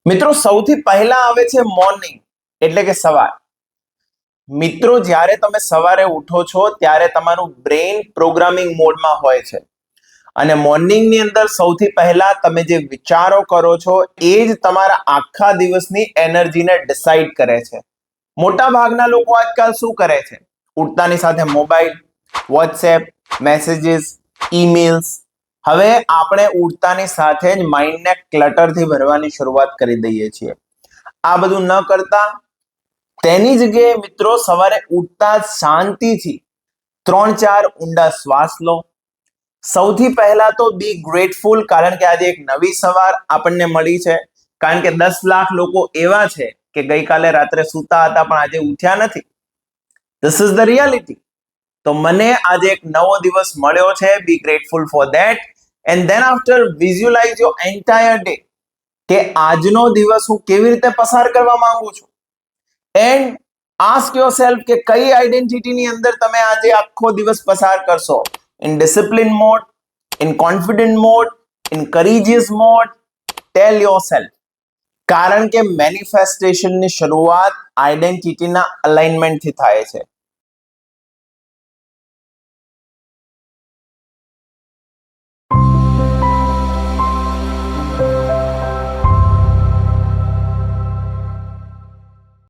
મિત્રો સૌથી પહેલા આવે છે મોર્નિંગ એટલે કે સવાર. મિત્રો જ્યારે તમે સવારે ઉઠો છો ત્યારે તમારું બ્રેઇન પ્રોગ્રામિંગ મોડમાં હોય છે અને મોર્નિંગની અંદર સૌથી પહેલા તમે જે વિચારો કરો છો એ જ તમારા આખા દિવસની એનર્જીને ડિસાઈડ કરે છે. મોટા ભાગના લોકો આજકાલ શું કરે છે? ઉઠતાની સાથે મોબાઈલ, વોટ્સએપ, મેસેજીસ, ઈમેલ્સ. હવે આપણે ઉઠતાની સાથે જ માઇન્ડને ક્લટરથી ભરવાની શરૂઆત કરી દઈએ છીએ. આ બધું ન કરતા તેની જગ્યાએ મિત્રો સવારે ઉઠતા જ શાંતિથી 3-4 ઊંડા શ્વાસ લો. સૌથી પહેલા તો બી ગ્રેટફુલ, કારણ કે આજે એક નવી સવાર આપણને મળી છે. કારણ કે 10 લાખ લોકો એવા છે કે ગઈકાલે રાત્રે સૂતા હતા પણ આજે ઉઠ્યા નથી. This is the reality. તો મને આજે એક નવો દિવસ મળ્યો છે. Be grateful for that. And then after visualize your entire day, કે આજનો દિવસ હું કેવી રીતે પસાર કરવા માંગુ છું. એન્ડ આસ્ક યોરસેલ્ફ કે કઈ આઈડેન્ટિટીની અંદર તમે આજે આખો દિવસ પસાર કરશો. In discipline mode, in confident mode, in courageous mode. Tell yourself. કારણ કે મેનિફેસ્ટેશનની શરૂઆત આઈડેન્ટિટીના અલાઇનમેન્ટથી થાય છે.